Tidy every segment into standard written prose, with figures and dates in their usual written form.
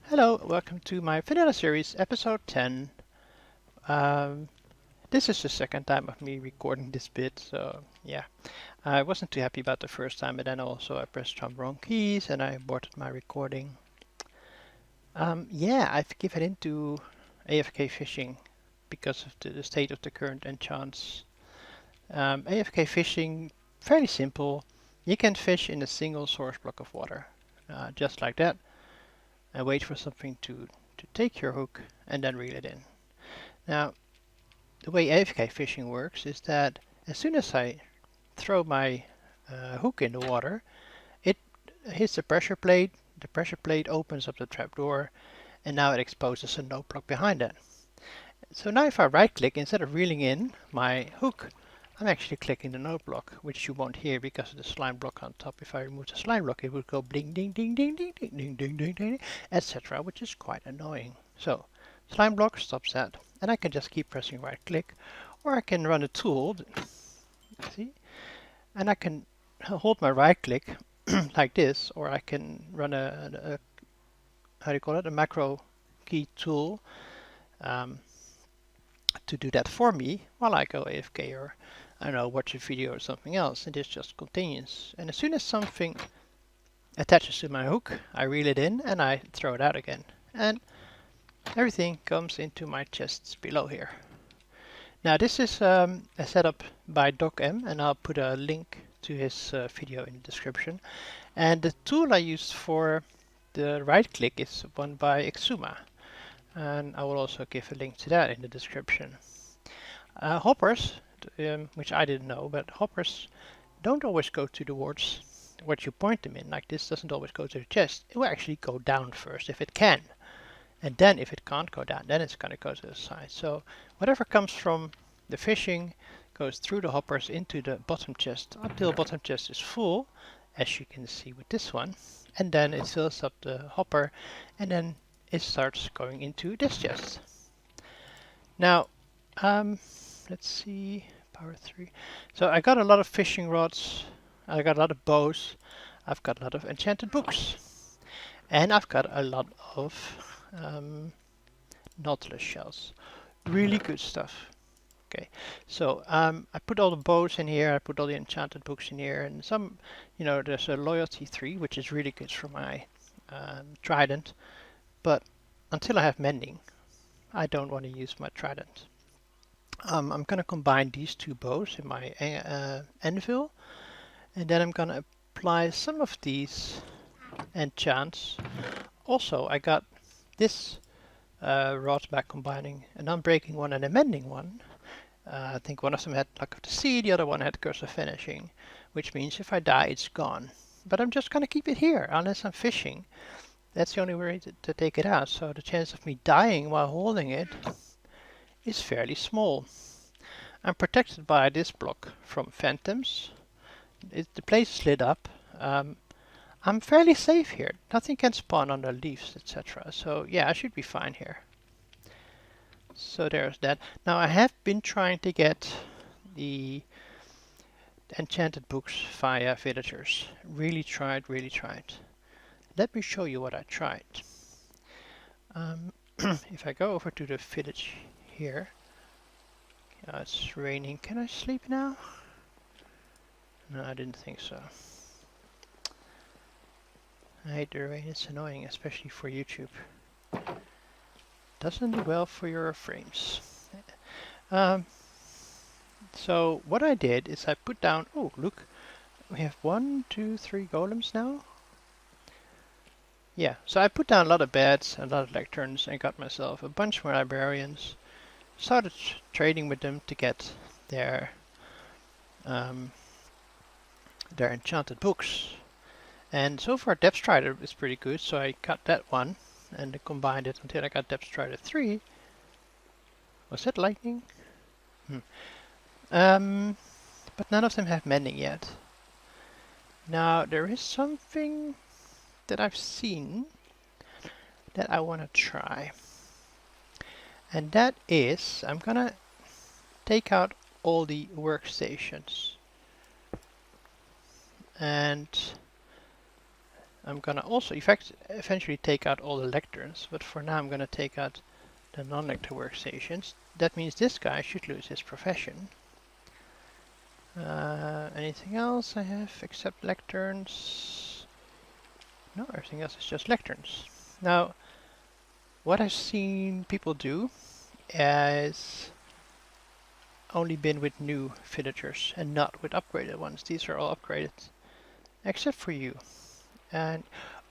Hello, welcome to my vanilla series, episode 10. Um, this is the second time of me recording this bit, so yeah. I wasn't too happy about the first time, but then also I pressed some wrong keys and I aborted my recording. Yeah, I've given into AFK fishing because of the state of the current enchants. AFK fishing, fairly simple. You can fish in a single source block of water, just like that, and wait for something to take your hook and then reel it in. Now, the way AFK fishing works is that as soon as I throw my hook in the water, it hits the pressure plate opens up the trapdoor, and now it exposes a note block behind it. So now if I right click, instead of reeling in my hook, I'm actually clicking the note block, which you won't hear because of the slime block on top. If I remove the slime block, it would go bling ding ding ding ding ding ding ding ding ding, etc., which is quite annoying. So slime block stops that, and I can just keep pressing right click, or I can run a tool, see, and I can hold my right click like this, or I can run a how do you call it, a macro key tool um, to do that for me while I go AFK or I don't know, watch a video or something else, and this just continues. And as soon as something attaches to my hook, I reel it in and I throw it out again. And everything comes into my chests below here. Now this is a setup by Docm, and I'll put a link to his video in the description. And the tool I used for the right click is one by Xisuma, and I will also give a link to that in the description. Hoppers, which I didn't know, but hoppers don't always go towards what you point them in. Like this doesn't always go to the chest. It will actually go down first if it can. And then if it can't go down, then it's going to go to the side. So whatever comes from the fishing goes through the hoppers into the bottom chest until bottom chest is full, as you can see with this one. And then it fills up the hopper, and then it starts going into this chest. Now, let's see, power 3. So I got a lot of fishing rods, I got a lot of bows, I've got a lot of enchanted books, and I've got a lot of nautilus shells. Really good stuff. Okay, so I put all the bows in here, I put all the enchanted books in here, and some, there's a loyalty 3, which is really good for my trident, but until I have mending, I don't want to use my trident. I'm going to combine these two bows in my anvil, and then I'm going to apply some of these enchants. Also, I got this rod by combining an unbreaking one and a mending one. I think one of them had Luck of the Sea, the other one had Curse of Finishing, which means if I die, it's gone. But I'm just going to keep it here, unless I'm fishing. That's the only way to take it out, so the chance of me dying while holding it is fairly small. I'm protected by this block from phantoms. The place is lit up. I'm fairly safe here. Nothing can spawn under leaves, etc. So yeah, I should be fine here. So there's that. Now I have been trying to get the enchanted books via villagers. Really tried, really tried. Let me show you what I tried. If I go over to the village here, it's raining. Can I sleep now? No, I didn't think so. I hate the rain, it's annoying, especially for YouTube. Doesn't do well for your frames. So what I did is I put down, oh look, we have 1, 2, 3 golems now. Yeah, so I put down a lot of beds, a lot of lecterns, and got myself a bunch more librarians. Started trading with them to get their enchanted books. And so far Depth Strider is pretty good, so I cut that one and combined it until I got Depth Strider 3. Was that lightning? But none of them have mending yet. Now there is something that I've seen that I want to try. And that is, I'm gonna take out all the workstations. And I'm gonna also, in fact, eventually take out all the lecterns, but for now I'm gonna take out the non-lector workstations. That means this guy should lose his profession. Anything else I have except lecterns? No, everything else is just lecterns. Now, what I've seen people do is only been with new villagers and not with upgraded ones. These are all upgraded, except for you. And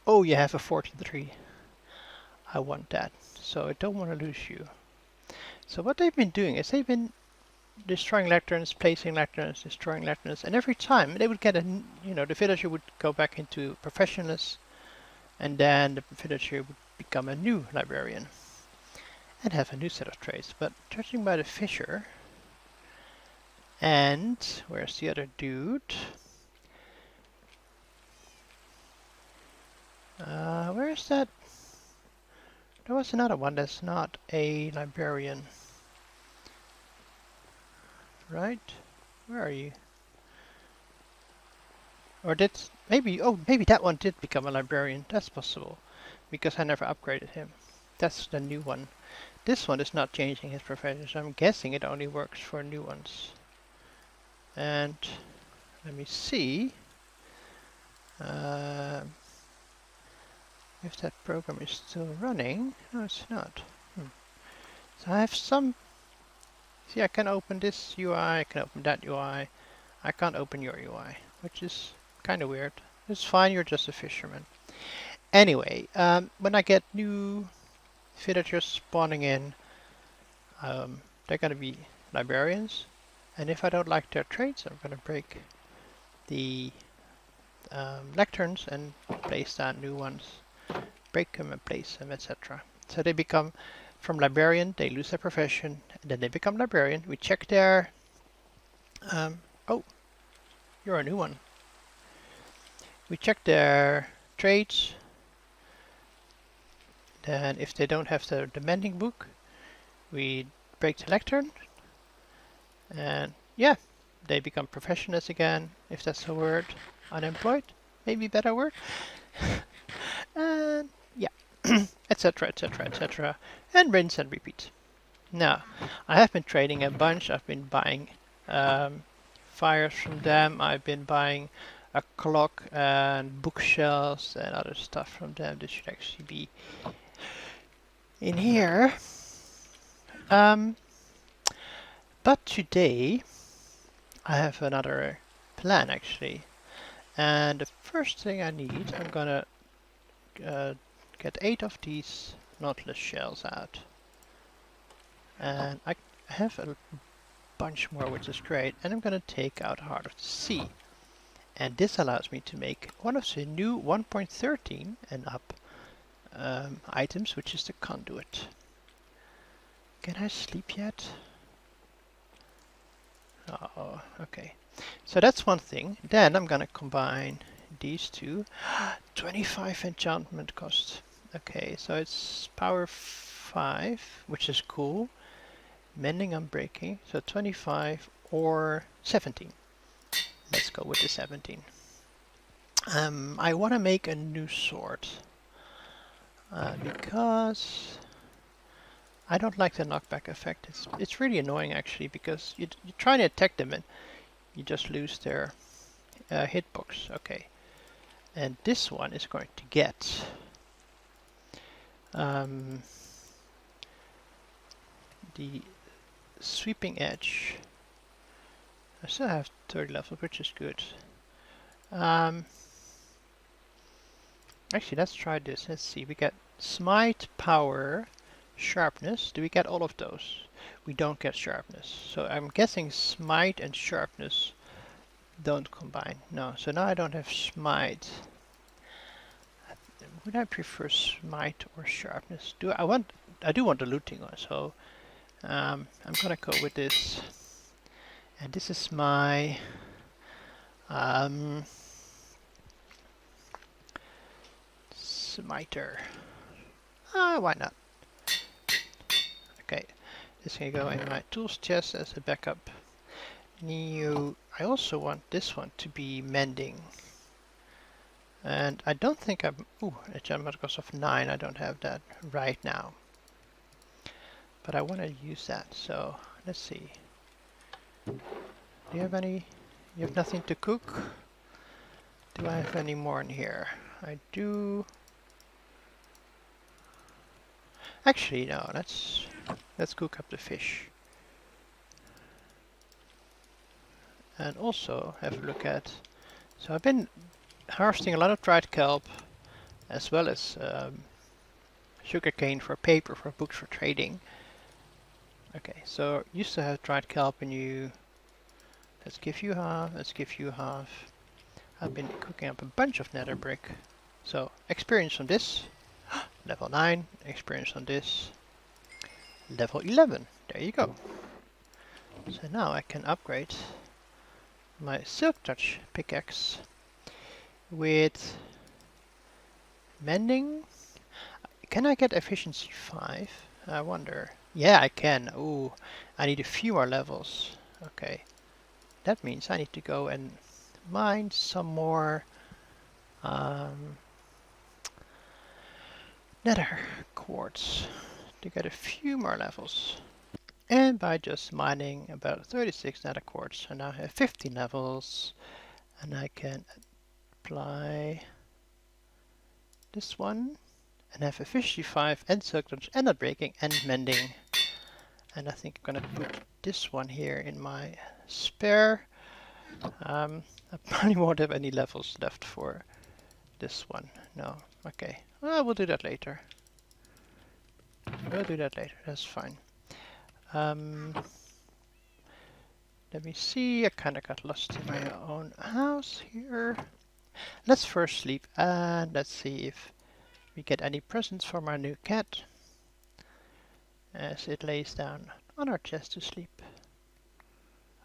oh, you have a 14-3. I want that, so I don't want to lose you. So what they've been doing is they've been destroying lecterns, placing lecterns, destroying lecterns, and every time they would get a, the villager would go back into professionals, and then the villager would become a new librarian and have a new set of traits. But judging by the fisher, and where's the other dude? Where is that? There was another one that's not a librarian. Right? Where are you? Or did maybe, oh, maybe that one did become a librarian. That's possible, because I never upgraded him. That's the new one. This one is not changing his profession, so I'm guessing it only works for new ones. And let me see if that program is still running. No, it's not. So I have some. See, I can open this UI, I can open that UI. I can't open your UI, which is kind of weird. It's fine, you're just a fisherman. Anyway, when I get new villagers spawning in, they're going to be librarians. And if I don't like their traits, I'm going to break the lecterns and place down new ones. Break them and place them, etc. So they become, from librarian, they lose their profession, and then they become librarian. We check their... oh, you're a new one. We check their traits. Then if they don't have the mending book, we break the lectern. And yeah, they become professionals again, if that's a word. Unemployed, maybe better word. And yeah, etc, etc, etc. And rinse and repeat. Now, I have been trading a bunch. I've been buying fires from them. I've been buying a clock and bookshelves and other stuff from them. This should actually be in here. But today I have another plan actually. And the first thing I need, I'm gonna get 8 of these Nautilus shells out. And I have a bunch more, which is great. And I'm gonna take out Heart of the Sea. And this allows me to make one of the new 1.13 and up items, which is the conduit. Can I sleep yet? Oh, okay. So that's one thing. Then I'm gonna combine these two. 25 enchantment cost. Okay, so it's power 5, which is cool. Mending, unbreaking. So 25 or 17. Let's go with the 17. I want to make a new sword. Because I don't like the knockback effect. It's really annoying actually, because you try to attack them and you just lose their hitbox. Okay. And this one is going to get the sweeping edge. I still have 30 levels, which is good. Actually, let's try this. Let's see. We get smite, power, sharpness. Do we get all of those? We don't get sharpness. So I'm guessing smite and sharpness don't combine. No. So now I don't have smite. Would I prefer smite or sharpness? I do want the looting one, so I'm gonna go with this. And this is my smiter. Why not? Okay, this can go in my tools chest as a backup. I also want this one to be mending. And I don't think I'm... Ooh, enchantment cost of 9. I don't have that right now. But I want to use that, so let's see. Do you have any... You have nothing to cook? Do I have any more in here? I do... Actually, no, let's cook up the fish. And also have a look at... So I've been harvesting a lot of dried kelp, as well as sugarcane for paper, for books, for trading. Okay, so used to have dried kelp and you... Let's give you half, let's give you half. I've been cooking up a bunch of nether brick. So, experience on this. Level 9, experience on this. Level 11, there you go. So now I can upgrade my Silk Touch pickaxe with mending. Can I get efficiency 5? I wonder. Yeah, I can. Ooh, I need a few more levels. Okay. That means I need to go and mine some more nether quartz to get a few more levels. And by just mining about 36 nether quartz, I now have 15 levels, and I can apply this one and have efficiency 5 and silk touch and not breaking and mending. And I think I'm gonna put this one here in my spare. I probably won't have any levels left for this one. No, okay. Well, we'll do that later. We'll do that later, that's fine. Let me see, I kinda got lost in my own house here. Let's first sleep and let's see if we get any presents from our new cat as it lays down on our chest to sleep.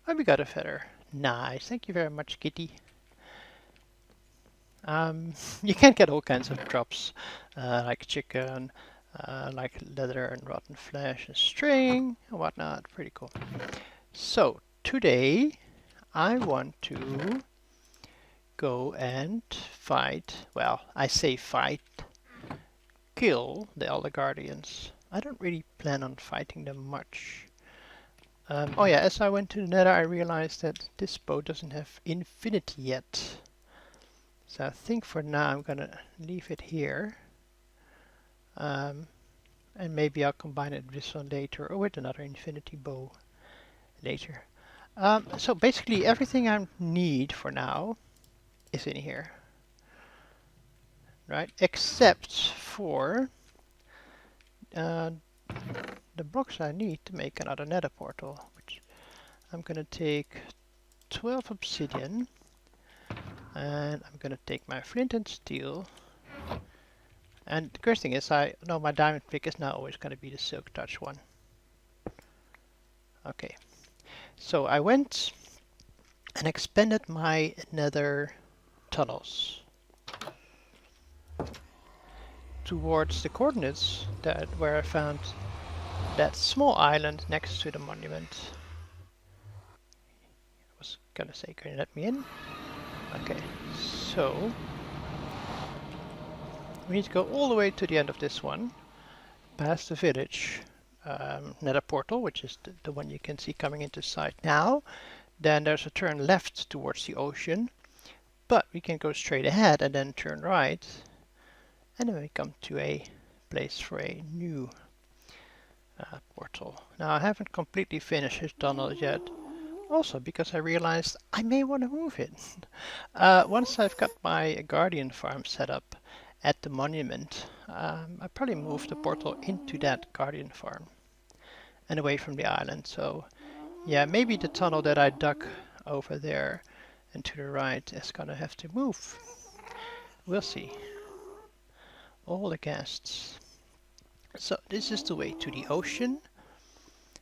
Oh, we got a feather. Nice, thank you very much, kitty. You can get all kinds of drops, like chicken, like leather and rotten flesh and string and whatnot. Pretty cool. So today I want to go and fight. Well, I say fight. Kill the Elder Guardians. I don't really plan on fighting them much. Oh yeah, as I went to the Nether, I realized that this bow doesn't have infinity yet. So I think for now I'm gonna leave it here. And maybe I'll combine it with this one later, or with another infinity bow later. So basically everything I need for now is in here. Right? Except for the blocks I need to make another nether portal, which I'm gonna take 12 obsidian, and I'm gonna take my flint and steel. And the great thing is, I know my diamond pick is now always gonna be the silk touch one. Okay, so I went and expanded my nether tunnels towards the coordinates where I found that small island next to the monument. I was gonna say, can you let me in? Okay, so we need to go all the way to the end of this one, past the village nether portal, which is the one you can see coming into sight now. Then there's a turn left towards the ocean, but we can go straight ahead and then turn right, and then we come to a place for a new portal. Now I haven't completely finished this tunnel yet, also because I realized I may want to move it. Once I've got my guardian farm set up at the monument, I probably move the portal into that guardian farm and away from the island. So yeah, maybe the tunnel that I dug over there and to the right is gonna have to move. We'll see. All the guests. So this is the way to the ocean.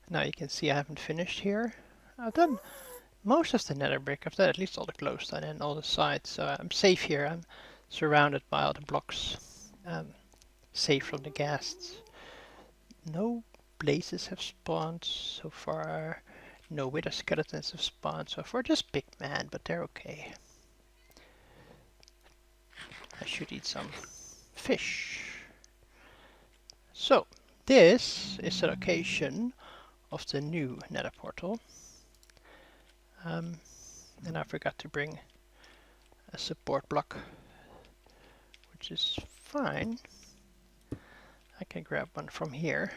Now you can see I haven't finished here. I've done most of the nether brick. I've done at least all the glowstone and all the sides, so I'm safe here. I'm surrounded by all the blocks. Safe from the ghasts. No blazes have spawned so far. No wither skeletons have spawned so far. Just big man, but they're okay. I should eat some fish. So, this is the location of the new nether portal. And I forgot to bring a support block, which is fine. I can grab one from here.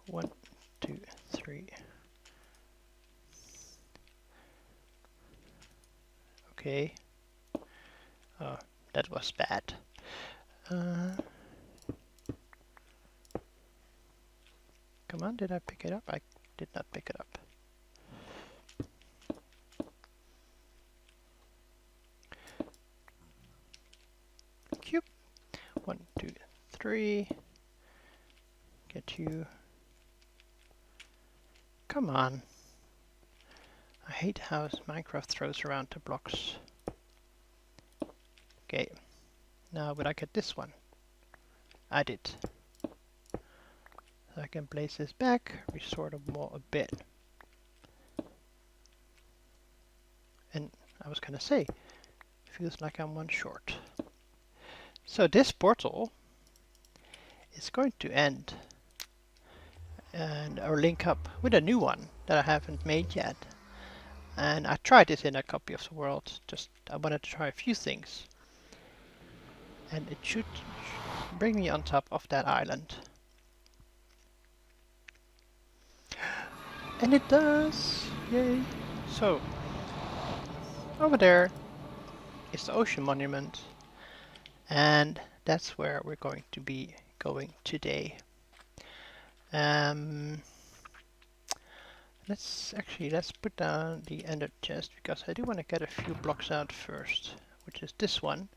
One, two, three. Okay. Oh, that was bad. Come on, did I pick it up? I did not pick it up. Cube. 1, 2, 3. Get you. Come on. I hate how Minecraft throws around the blocks. Okay. Now would I get this one? I did. So I can place this back, restore the wall a bit. And I was gonna say, feels like I'm one short. So this portal is going to end and or link up with a new one that I haven't made yet. And I tried it in a copy of the world. Just I wanted to try a few things. And it should bring me on top of that island. And it does! Yay! So, over there is the ocean monument. And that's where we're going to be going today. Let's put down the ender chest because I do want to get a few blocks out first, which is this one.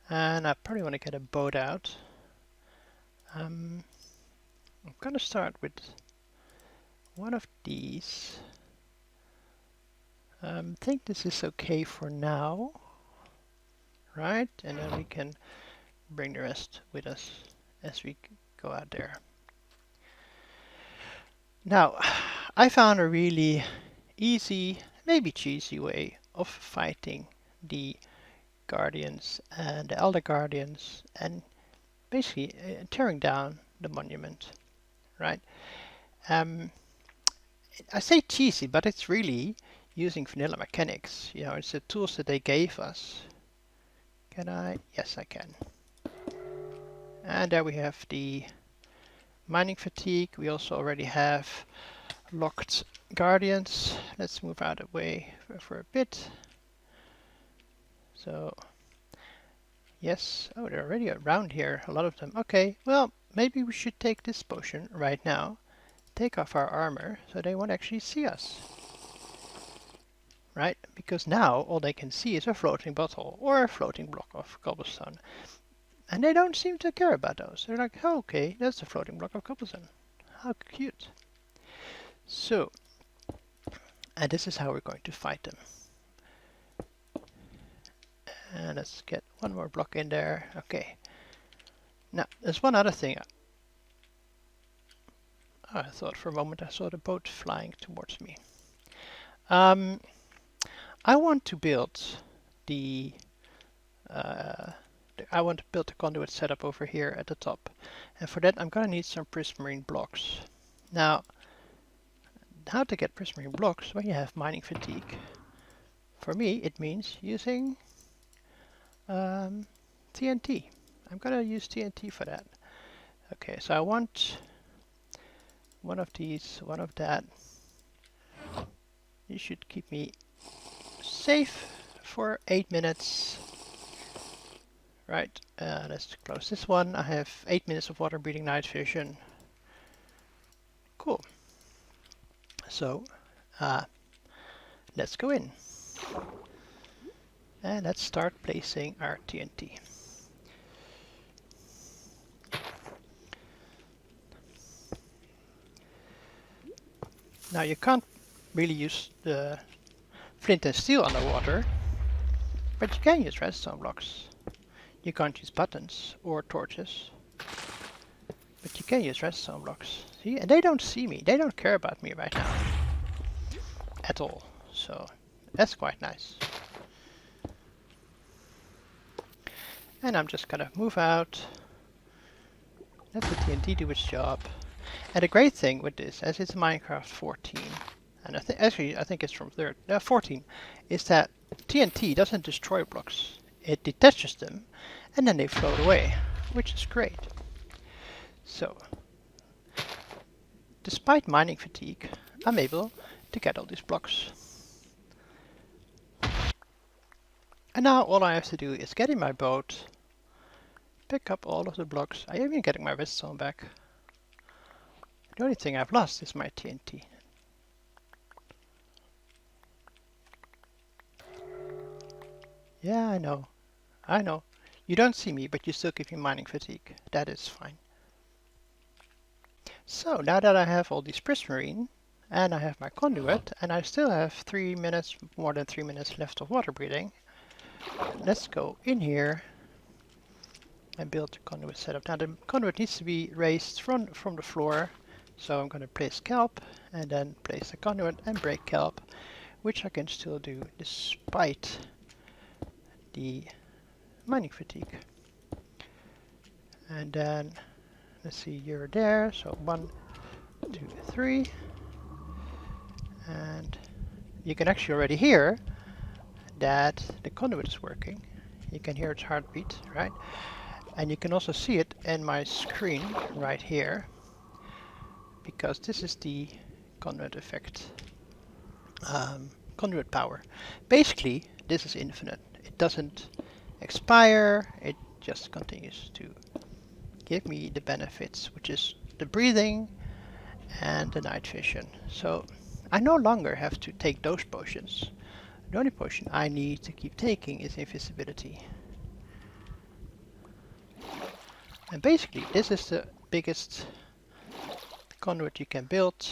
And I probably want to get a boat out. I'm gonna start with one of these. I think this is okay for now, right? And then we can bring the rest with us as we go out there. Now, I found a really easy, maybe cheesy way of fighting the guardians and the elder guardians and basically tearing down the monument, right? I say cheesy, but it's really using vanilla mechanics. You know, it's the tools that they gave us. Can I? Yes, I can. And there we have the mining fatigue. We also already have locked guardians. Let's move out of the way for a bit. So, yes. Oh, they're already around here, a lot of them. Okay, well, maybe we should take this potion right now. Take off our armor so they won't actually see us. Right? Because now all they can see is a floating bottle or a floating block of cobblestone. And they don't seem to care about those. They're like, oh, okay, that's a floating block of cobblestone. How cute. So, and this is how we're going to fight them. And let's get one more block in there. Okay. Now, there's one other thing. I thought for a moment I saw the boat flying towards me. I want to build the conduit setup over here at the top, and for that I'm gonna need some prismarine blocks. Now, how to get prismarine blocks when you have mining fatigue? For me, it means using TNT. I'm gonna use TNT for that. Okay, so I want one of these, one of that. You should keep me safe for 8 minutes. Right, let's close this one. I have 8 minutes of water breathing night vision. Cool. So, let's go in. And let's start placing our TNT. Now you can't really use the flint and steel underwater, but you can use redstone blocks. You can't use buttons or torches, but you can use redstone blocks. See, and they don't see me. They don't care about me right now. at all. So that's quite nice. And I'm just gonna move out. Let the TNT do its job. And the great thing with this, as it's Minecraft 14, and I think it's from 14, is that TNT doesn't destroy blocks. It detaches them, and then they float away, which is great. So, despite mining fatigue, I'm able to get all these blocks. And now all I have to do is get in my boat, pick up all of the blocks. I am even getting my redstone back. The only thing I've lost is my TNT. Yeah, I know. I know. You don't see me, but you still give me mining fatigue. That is fine. So now that I have all these prismarine, and I have my conduit, and I still have 3 minutes, more than 3 minutes left of water breathing, let's go in here and build the conduit setup. Now the conduit needs to be raised from the floor, so I'm going to place kelp, and then place the conduit and break kelp, which I can still do despite the mining fatigue. And then let's see, you're there, so 1, 2, 3, and you can actually already hear that the conduit is working. You can hear its heartbeat, right? And you can also see it in my screen right here, because this is the conduit effect, conduit power. Basically, this is infinite. It doesn't expire, it just continues to give me the benefits, which is the breathing and the night vision. So I no longer have to take those potions. The only potion I need to keep taking is invisibility. And basically this is the biggest conduit you can build,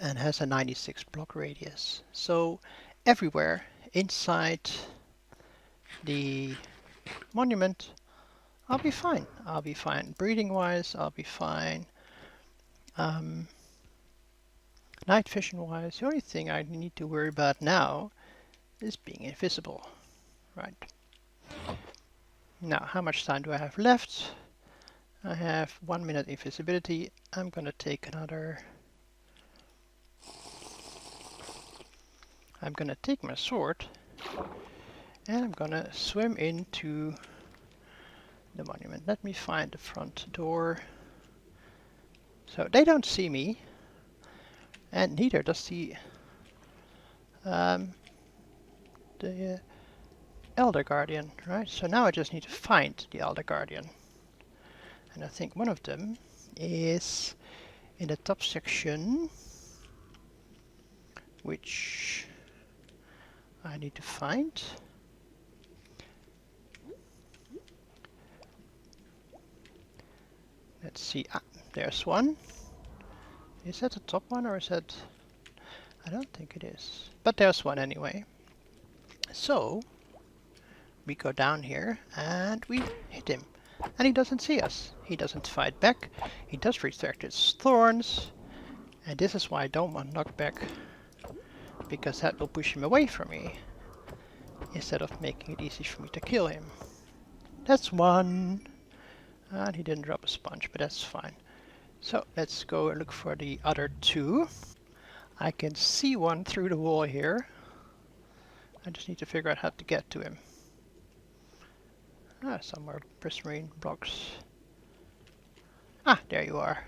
and has a 96 block radius. So everywhere inside the monument I'll be fine. I'll be fine. Breathing wise, I'll be fine. Night vision wise, the only thing I need to worry about now is being invisible. Right. Now, how much time do I have left? I have 1 minute invisibility. I'm gonna take another... I'm gonna take my sword and I'm gonna swim into the monument. Let me find the front door. So they don't see me, and neither does the Elder Guardian, right? So now I just need to find the Elder Guardian. And I think one of them is in the top section, which I need to find. Let's see. Ah, there's one. Is that the top one, or is that... I don't think it is. But there's one anyway. So we go down here and we hit him. And he doesn't see us. He doesn't fight back. He does retract his thorns. And this is why I don't want knockback, because that will push him away from me, instead of making it easy for me to kill him. That's one. And he didn't drop a sponge, but that's fine. So let's go look for the other two. I can see one through the wall here. I just need to figure out how to get to him. Ah, some more prismarine blocks. Ah, there you are.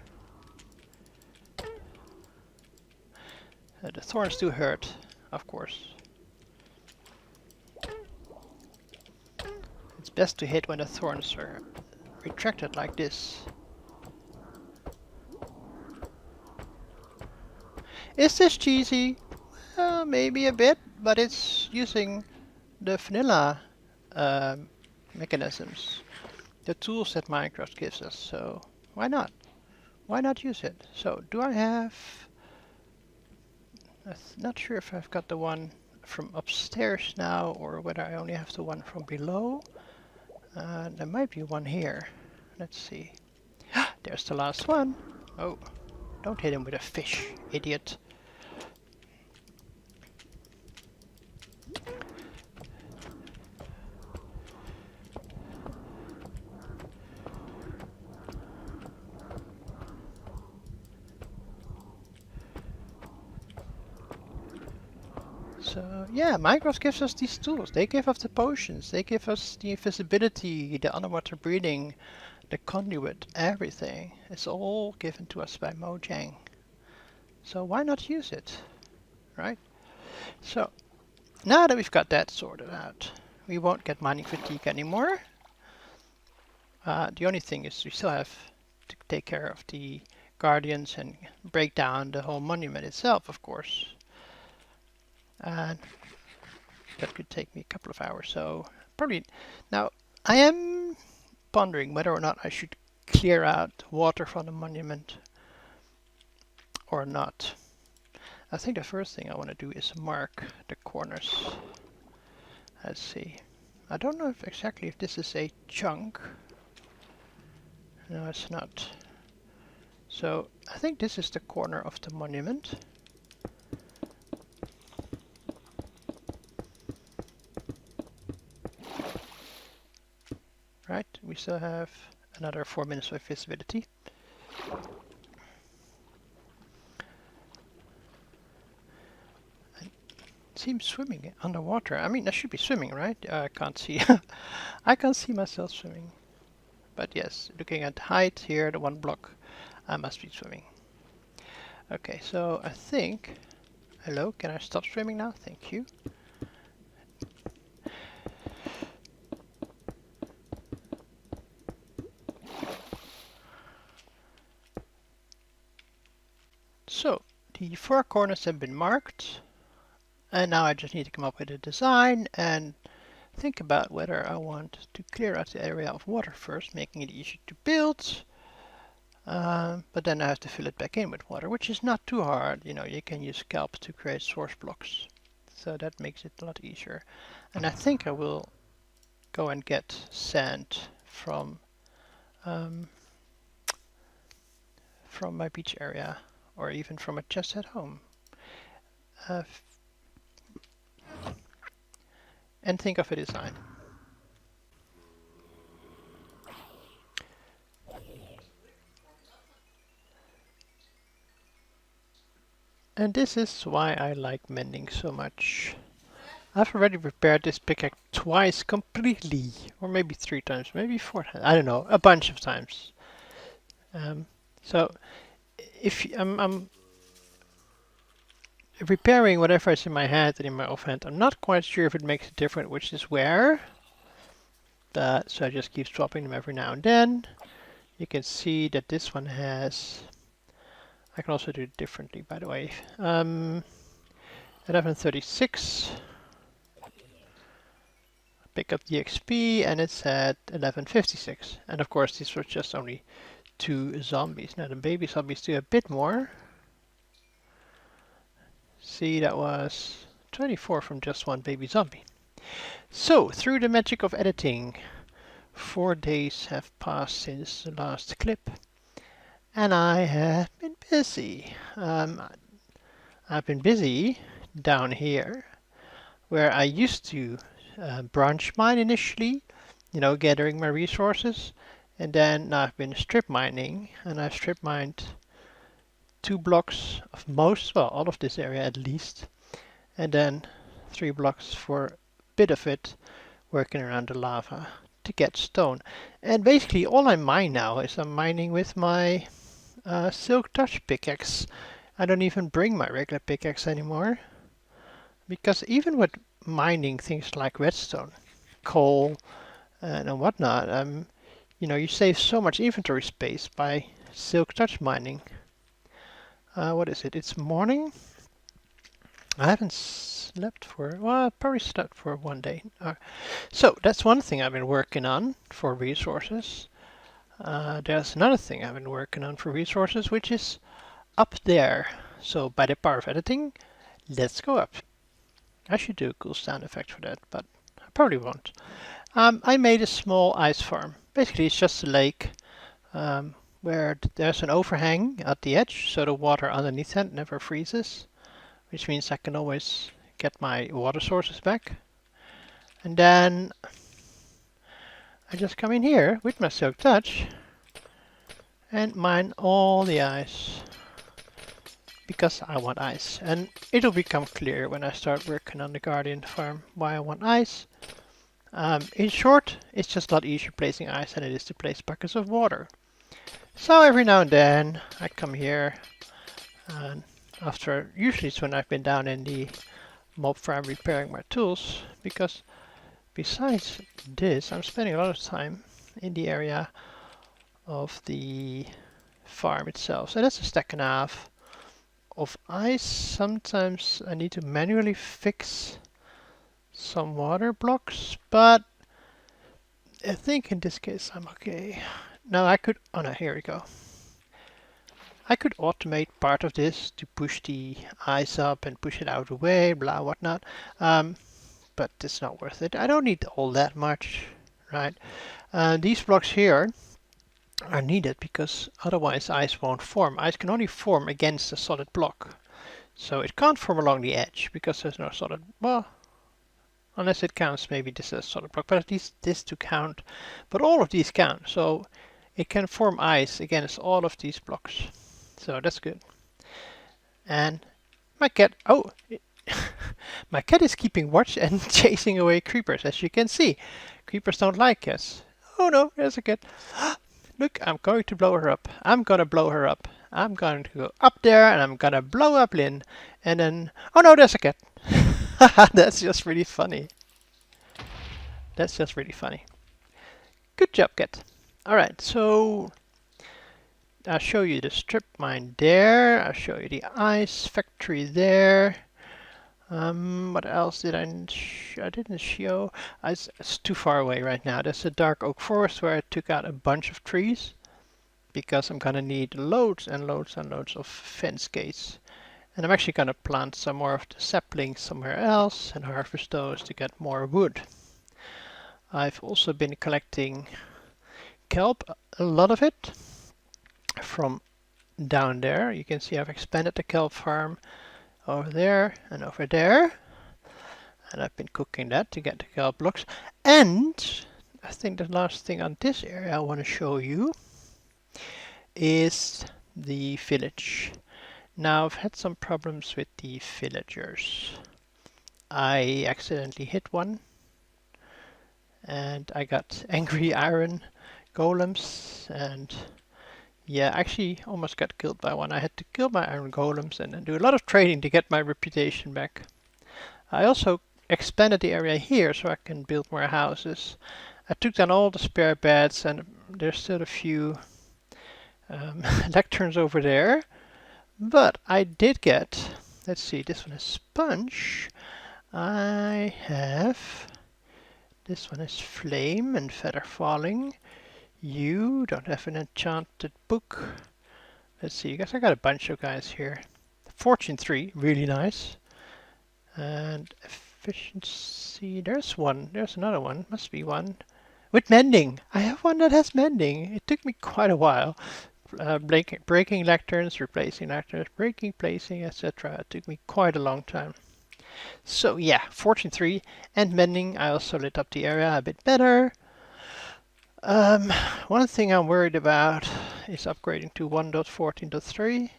The thorns do hurt, of course. It's best to hit when the thorns are retracted like this. Is this cheesy? Maybe a bit, but it's using the vanilla mechanisms, the tools that Minecraft gives us, so why not? Why not use it? So, do I have... I'm not sure if I've got the one from upstairs now, or whether I only have the one from below. There might be one here. Let's see. There's the last one. Oh, Don't hit him with a fish, idiot. So yeah, Minecraft gives us these tools. They give us the potions, they give us the invisibility, the underwater breathing, the conduit, everything. It's all given to us by Mojang. So why not use it, right? So now that we've got that sorted out, we won't get mining fatigue anymore. The only thing is we still have to take care of the guardians and break down the whole monument itself, of course. And that could take me a couple of hours, so probably. Now, I am pondering whether or not I should clear out water from the monument or not. I think the first thing I want to do is mark the corners. Let's see. I don't know exactly if this is a chunk. No, it's not. So I think this is the corner of the monument. Right, we still have another 4 minutes of visibility. It seems swimming underwater. I mean, I should be swimming, right? I can't see. I can't see myself swimming. But yes, looking at height here, the one block, I must be swimming. Okay, so I think... Hello, can I stop swimming now? Thank you. So, the 4 corners have been marked. And now I just need to come up with a design and think about whether I want to clear out the area of water first, making it easier to build. But then I have to fill it back in with water, which is not too hard. You know, you can use kelp to create source blocks. So that makes it a lot easier. And I think I will go and get sand from my beach area, or even from a chest at home. And think of a design. And this is why I like mending so much. I've already repaired this pickaxe twice completely, or maybe 3 times, maybe 4 times, I don't know, a bunch of times. So if I'm repairing whatever is in my hand and in my offhand, I'm not quite sure if it makes a difference which is where. So I just keep swapping them every now and then. You can see that this one has... I can also do it differently, by the way. 1136. Pick up the XP and it's at 1156. And of course these were just only 2 zombies. Now the baby zombies do a bit more. See, that was 24 from just 1 baby zombie. So, through the magic of editing, 4 days have passed since the last clip. And I have been busy. I've been busy down here, where I used to branch mine initially, you know, gathering my resources. And then I've been strip mining, and I've strip mined 2 blocks of most, well, all of this area at least. And then 3 blocks for a bit of it, working around the lava to get stone. And basically all I mine now is I'm mining with my Silk Touch pickaxe. I don't even bring my regular pickaxe anymore, because even with mining things like redstone, coal, and whatnot, you know, you save so much inventory space by Silk Touch mining. What is it? It's morning. I haven't slept for, well, I probably slept for 1 day. So that's one thing I've been working on for resources. There's another thing I've been working on for resources, which is up there. So by the power of editing, let's go up. I should do a cool sound effect for that, but I probably won't. I made a small ice farm. Basically, it's just a lake with where there's an overhang at the edge, so the water underneath it never freezes, which means I can always get my water sources back. And then I just come in here with my Silk Touch and mine all the ice, because I want ice. And it'll become clear when I start working on the Guardian farm why I want ice. In short, it's just a lot easier placing ice than it is to place buckets of water. So every now and then I come here, and after, usually it's when I've been down in the mob farm repairing my tools, because besides this I'm spending a lot of time in the area of the farm itself. So that's a stack and a half of ice. Sometimes I need to manually fix some water blocks, but I think in this case I'm okay. Now I could, oh no, here we go. I could automate part of this to push the ice up and push it out of the way, blah, whatnot. But it's not worth it. I don't need all that much, right? These blocks here are needed because otherwise ice won't form. Ice can only form against a solid block. So it can't form along the edge because there's no solid, well, unless it counts maybe this as a solid block, but at least this to count. But all of these count, so it can form ice against all of these blocks. So that's good. And my cat, oh, my cat is keeping watch and chasing away creepers, as you can see. Creepers don't like us. Oh no, there's a cat. Look, I'm going to blow her up. I'm gonna blow her up. I'm going to go up there and I'm gonna blow up Lynn. And then, oh no, there's a cat. That's just really funny. That's just really funny. Good job, cat. Alright, so I'll show you the strip mine there. I'll show you the ice factory there. What else did I didn't show? It's too far away right now. There's a dark oak forest where I took out a bunch of trees because I'm gonna need loads and loads and loads of fence gates. And I'm actually gonna plant some more of the saplings somewhere else and harvest those to get more wood. I've also been collecting kelp, a lot of it, from down there. You can see I've expanded the kelp farm over there and over there. And I've been cooking that to get the kelp blocks. And I think the last thing on this area I want to show you is the village. Now I've had some problems with the villagers. I accidentally hit one and I got angry iron golems, and yeah, actually almost got killed by one. I had to kill my iron golems and do a lot of training to get my reputation back. I also expanded the area here so I can build more houses. I took down all the spare beds and there's still a few lecterns over there. But I did get, let's see, this one is sponge. I have, this one is flame and feather falling. You don't have an enchanted book. Let's see, I guess I got a bunch of guys here. Fortune 3, really nice. And efficiency, there's one, there's another one, must be one. With mending, I have one that has mending. It took me quite a while. Breaking lecterns, replacing lecterns, breaking, placing, etc. It took me quite a long time. So yeah, Fortune 3 and mending. I also lit up the area a bit better. One thing I'm worried about is upgrading to 1.14.3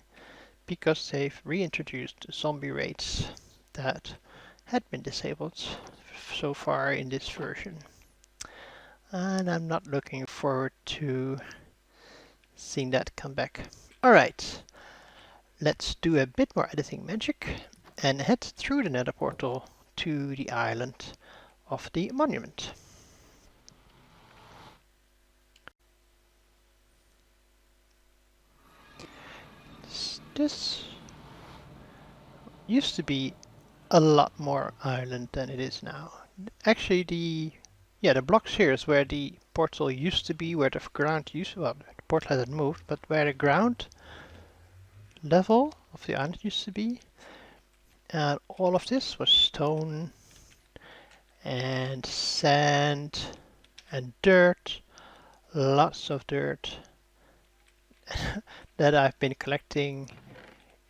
because they've reintroduced zombie raids that had been disabled so far in this version. And I'm not looking forward to seeing that come back. Alright, let's do a bit more editing magic and head through the nether portal to the island of the monument. This used to be a lot more island than it is now. Actually, the blocks here is where the portal used to be, where the ground used to, well, the portal hasn't moved, but where the ground level of the island used to be. And all of this was stone and sand and dirt, lots of dirt. that I've been collecting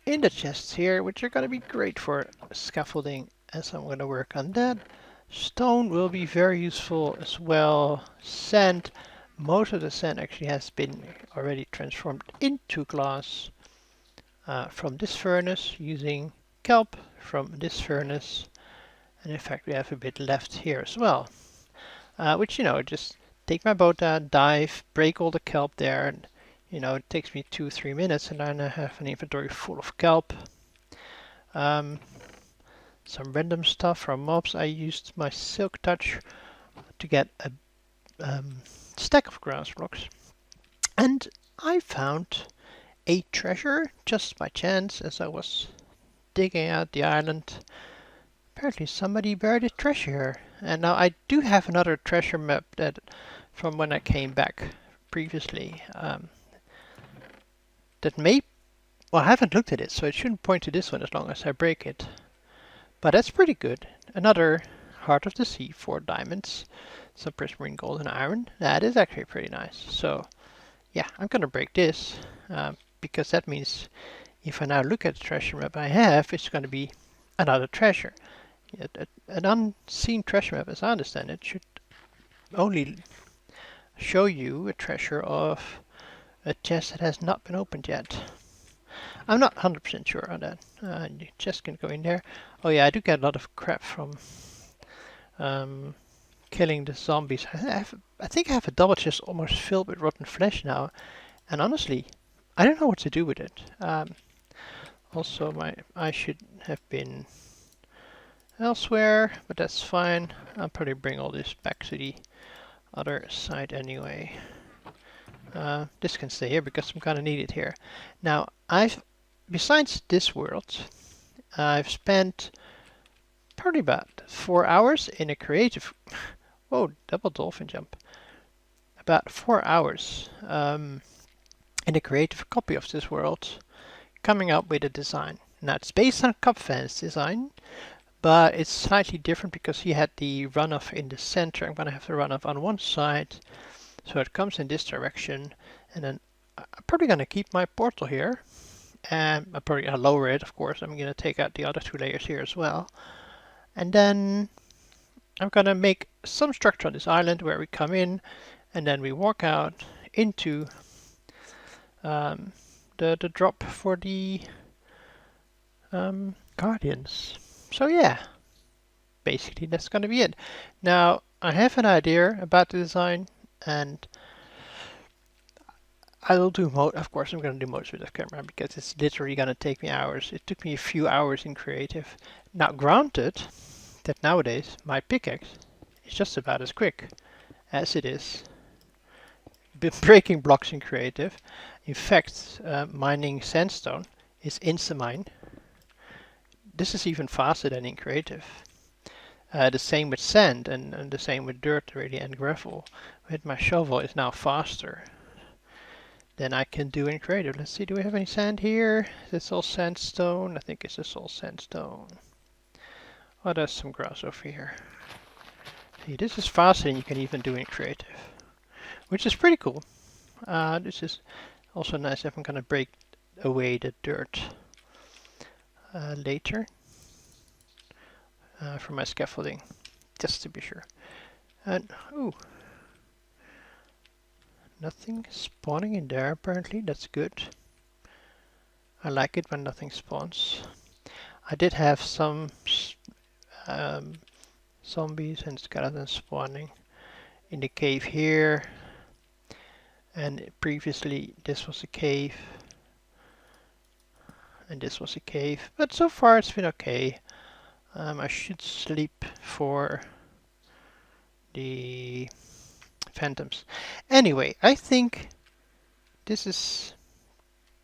in the chests here, which are going to be great for scaffolding as I'm going to work on that. Stone will be very useful as well. Sand, most of the sand actually has been already transformed into glass from this furnace using kelp from this furnace. And in fact we have a bit left here as well. Which, just take my boat down, dive, break all the kelp there, and it takes me 2-3 minutes, and then I have an inventory full of kelp. Some random stuff from mobs. I used my silk touch to get a stack of grass blocks, and I found a treasure just by chance as I was digging out the island. Apparently somebody buried a treasure, and now I do have another treasure map that from when I came back previously. That may, well, I haven't looked at it, so it shouldn't point to this one as long as I break it. But that's pretty good. Another Heart of the Sea, 4 diamonds, some prismarine gold and iron. That is actually pretty nice. So yeah, I'm gonna break this because that means if I now look at the treasure map I have, it's gonna be another treasure. An unseen treasure map, as I understand it, should only show you a treasure of a chest that has not been opened yet. I'm not 100% sure on that. You just can go in there. Oh yeah, I do get a lot of crap from killing the zombies. I think I have a double chest almost filled with rotten flesh now, and honestly, I don't know what to do with it. Also, I should have been elsewhere, but that's fine. I'll probably bring all this back to the other side anyway. This can stay here because I'm gonna need it here. Now, besides this world, I've spent probably about 4 hours in a creative. Whoa, double dolphin jump. About 4 hours in a creative copy of this world, coming up with a design. Now, it's based on Cubfan's design, but it's slightly different because he had the runoff in the center. I'm gonna have the runoff on one side, so it comes in this direction, and then I'm probably gonna keep my portal here, and I'm probably gonna lower it. Of course, I'm gonna take out the other 2 layers here as well, and then I'm gonna make some structure on this island where we come in, and then we walk out into the drop for the guardians. So yeah, basically that's gonna be it. Now I have an idea about the design, and I will do of course I'm gonna do most with the camera because it's literally gonna take me hours. It took me a few hours in creative. Now granted that nowadays my pickaxe is just about as quick as it is breaking blocks in creative. In fact, mining sandstone is insta-mine. This is even faster than in creative. The same with sand and the same with dirt really and gravel. With my shovel is now faster than I can do in creative. Let's see, do we have any sand here? Is this all sandstone? I think it's just all sandstone. Oh, there's some grass over here. See, this is faster than you can even do in creative, which is pretty cool. This is also nice if I'm gonna break away the dirt later for my scaffolding, just to be sure. And ooh, nothing spawning in there apparently. That's good. I like it when nothing spawns. I did have some zombies and skeletons spawning in the cave here, and previously this was a cave and this was a cave, but so far it's been okay. I should sleep for the phantoms. Anyway, I think this is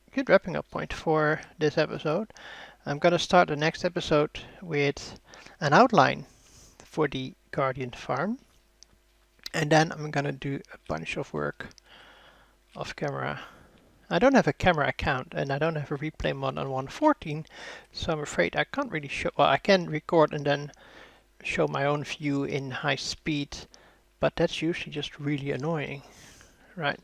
a good wrapping up point for this episode. I'm gonna start the next episode with an outline for the Guardian farm, and then I'm gonna do a bunch of work off camera. I don't have a camera account and I don't have a replay mod on 1.14, so I'm afraid I can't really show. Well, I can record and then show my own view in high speed, but that's usually just really annoying, right?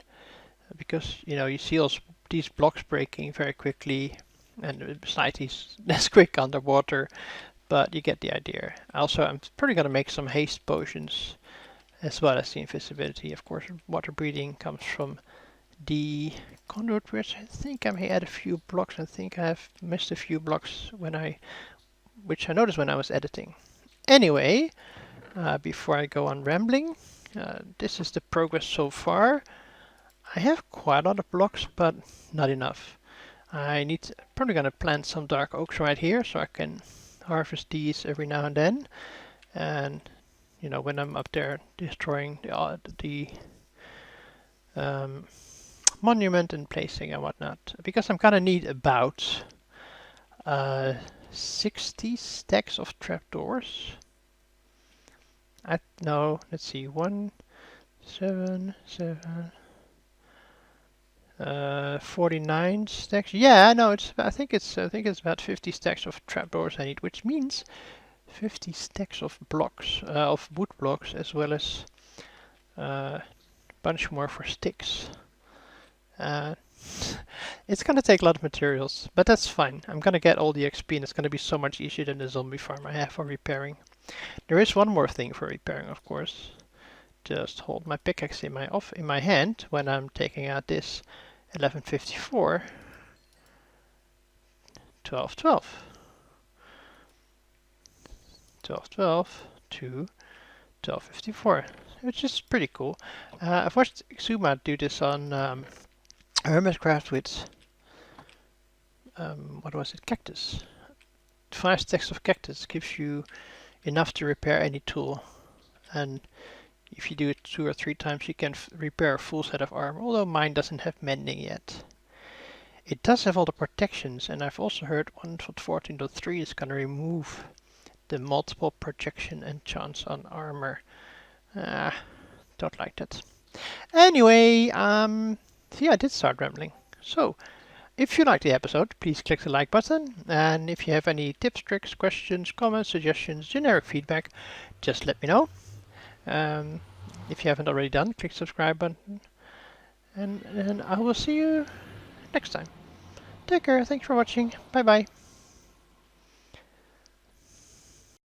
Because you see all these blocks breaking very quickly and slightly less quick underwater, but you get the idea. Also, I'm probably going to make some haste potions as well as the invisibility. Of course, water breathing comes from the conduit, which I think I may add a few blocks. I think I have missed a few blocks which I noticed when I was editing. Anyway, before I go on rambling, this is the progress so far. I have quite a lot of blocks, but not enough. Probably gonna plant some dark oaks right here so I can harvest these every now and then. And you know, when I'm up there destroying the monument and placing and whatnot, because I'm gonna need about 60 stacks of trapdoors. No, let's see, 49 stacks. Yeah, no, I think it's about 50 stacks of trapdoors I need, which means 50 stacks of blocks, of wood blocks, as well as a bunch more for sticks. It's gonna take a lot of materials, but that's fine. I'm gonna get all the XP, and it's gonna be so much easier than the zombie farm I have for repairing. There is one more thing for repairing, of course. Just hold my pickaxe in my hand when I'm taking out this 1154, 1212, 1212 to 1254, which is pretty cool. I've watched Xisuma do this on Hermitcraft with what was it? Cactus. 5 stacks of cactus gives you enough to repair any tool, and if you do it 2 or 3 times, you can repair a full set of armor, although mine doesn't have mending yet. It does have all the protections, and I've also heard 1.14.3 is going to remove the multiple projection enchants on armor. Don't like that. Anyway, yeah, I did start rambling. So, if you liked the episode, please click the like button, and if you have any tips, tricks, questions, comments, suggestions, generic feedback, just let me know. If you haven't already done, click subscribe button, and I will see you next time. Take care, thanks for watching, bye bye.